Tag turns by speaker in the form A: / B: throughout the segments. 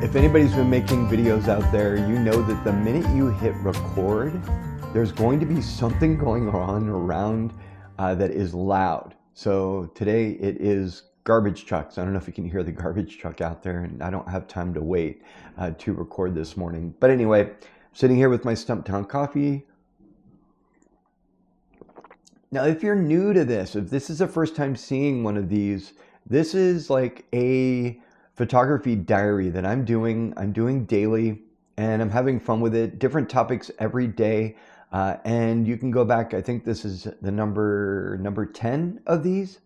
A: If anybody's been making videos out there, you know that the minute you hit record, there's going to be something going on around that is loud. So today it is garbage trucks. I don't know if you can hear the garbage truck out there, and I don't have time to wait to record this morning. But anyway, I'm sitting here with my Stumptown coffee. Now, if you're new to this, if this is the first time seeing one of these, this is like a photography diary that I'm doing daily, and I'm having fun with it. Different topics every day, and you can go back. I think this is the number 10 of these,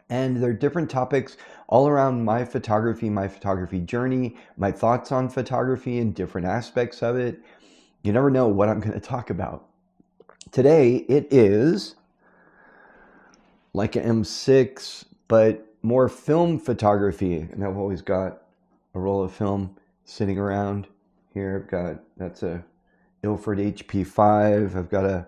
A: and they're different topics all around my photography journey, my thoughts on photography and different aspects of it. You never know what I'm going to talk about. Today it is like an M6, but more film photography. And I've always got a roll of film sitting around here. That's a Ilford HP5. I've got a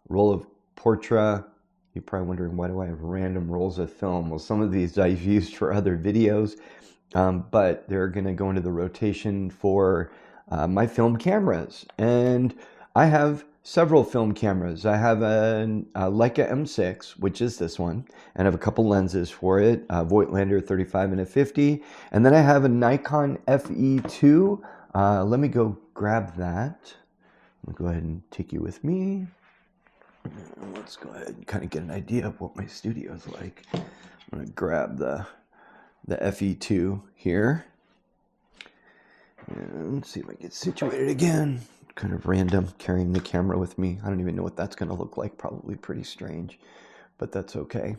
A: roll of Portra. You're probably wondering, why do I have random rolls of film? Well, some of these I've used for other videos, but they're going to go into the rotation for my film cameras. And I have several film cameras. I have a Leica M6, which is this one, and I have a couple lenses for it, a Voigtlander 35 and a 50. And then I have a Nikon FE2. Let me go grab that. I'll go ahead and take you with me. Let's go ahead and kind of get an idea of what my studio is like. I'm going to grab the FE2 here and see if I get situated again. Kind of random carrying the camera with me. I don't even know what that's going to look like. Probably pretty strange, but that's okay.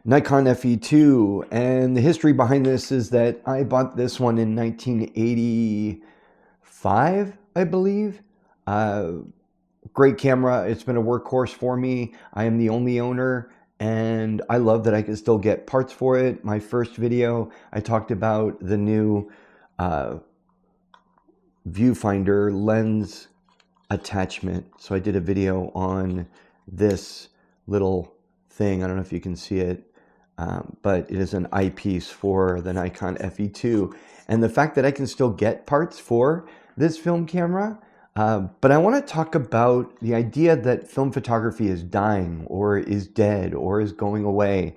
A: Nikon FE2, and the history behind this is that I bought this one in 1985, I believe. Great camera. It's been a workhorse for me. I am the only owner, and I love that I can still get parts for it. My first video, I talked about the new viewfinder lens attachment. So I did a video on this little thing. I don't know if you can see it, but it is an eyepiece for the Nikon FE2. And the fact that I can still get parts for this film camera. But I want to talk about the idea that film photography is dying or is dead or is going away.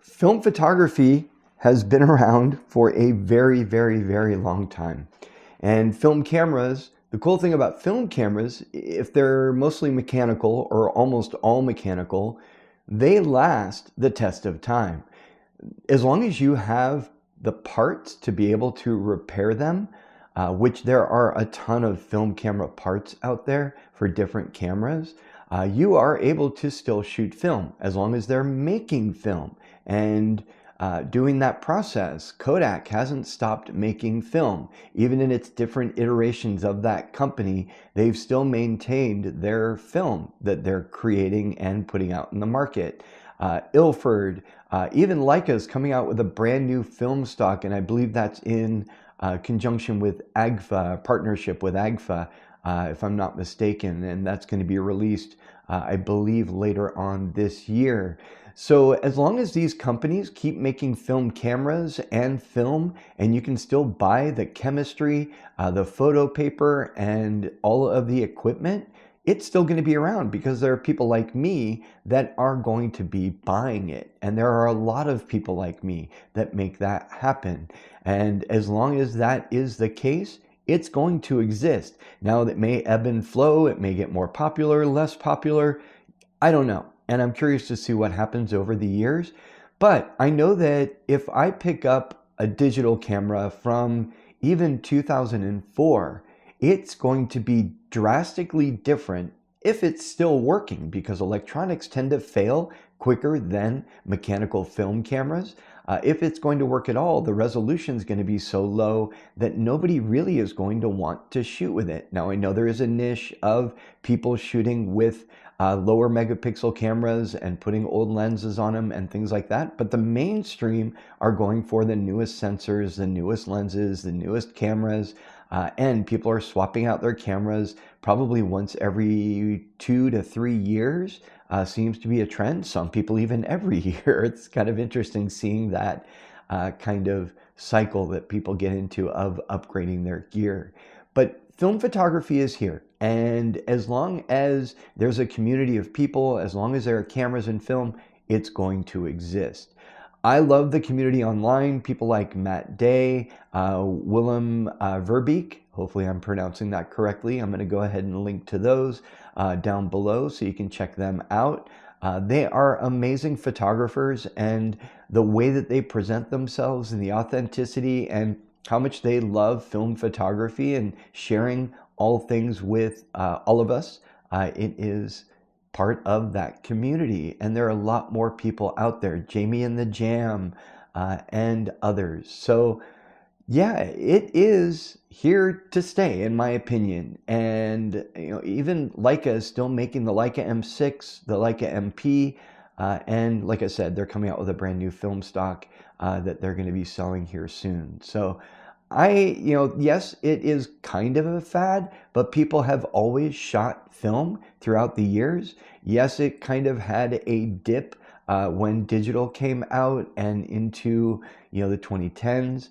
A: Film photography has been around for a very, very, very long time. And film cameras, the cool thing about film cameras, if they're mostly mechanical or almost all mechanical, they last the test of time. As long as you have the parts to be able to repair them, which there are a ton of film camera parts out there for different cameras, you are able to still shoot film as long as they're making film. And doing that process, Kodak hasn't stopped making film. Even in its different iterations of that company, they've still maintained their film that they're creating and putting out in the market. Ilford, even Leica is coming out with a brand new film stock, and I believe that's in conjunction with AGFA, partnership with AGFA, if I'm not mistaken, and that's going to be released, I believe, later on this year. So as long as these companies keep making film cameras and film, and you can still buy the chemistry, the photo paper, and all of the equipment, it's still going to be around because there are people like me that are going to be buying it. And there are a lot of people like me that make that happen. And as long as that is the case, it's going to exist. Now, that may ebb and flow. It may get more popular, less popular. I don't know. And I'm curious to see what happens over the years. But I know that if I pick up a digital camera from even 2004, it's going to be drastically different if it's still working, because electronics tend to fail quicker than mechanical film cameras. If it's going to work at all, the resolution is going to be so low that nobody really is going to want to shoot with it. Now, I know there is a niche of people shooting with lower megapixel cameras and putting old lenses on them and things like that, but the mainstream are going for the newest sensors, the newest lenses, the newest cameras, and people are swapping out their cameras probably once every 2 to 3 years. Seems to be a trend. Some people even every year. It's kind of interesting seeing that kind of cycle that people get into of upgrading their gear. But film photography is here. And as long as there's a community of people, as long as there are cameras and film, it's going to exist. I love the community online. People like Matt Day, Willem Verbeek. Hopefully I'm pronouncing that correctly. I'm going to go ahead and link to those down below so you can check them out. They are amazing photographers, and the way that they present themselves and the authenticity and how much they love film photography and sharing all things with all of us, it is part of that community. And there are a lot more people out there, Jamie and the Jam and others. So yeah, it is here to stay, in my opinion. And even Leica is still making the Leica M6, the Leica MP, and like I said, they're coming out with a brand new film stock that they're going to be selling here soon. So yes, it is kind of a fad, but people have always shot film throughout the years. Yes, it kind of had a dip when digital came out and into the 2010s.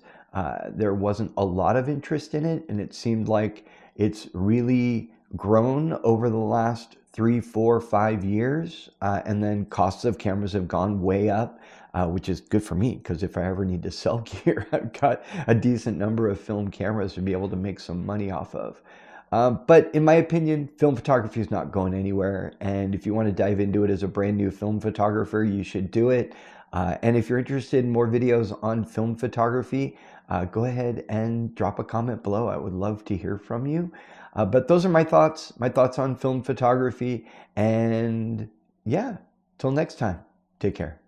A: There wasn't a lot of interest in it, and it seemed like it's really grown over the last 3, 4, 5 years. And then costs of cameras have gone way up, which is good for me, because if I ever need to sell gear, I've got a decent number of film cameras to be able to make some money off of. But in my opinion, film photography is not going anywhere. And if you want to dive into it as a brand new film photographer, you should do it. And if you're interested in more videos on film photography, go ahead and drop a comment below. I would love to hear from you. But those are my thoughts on film photography. And yeah, till next time, take care.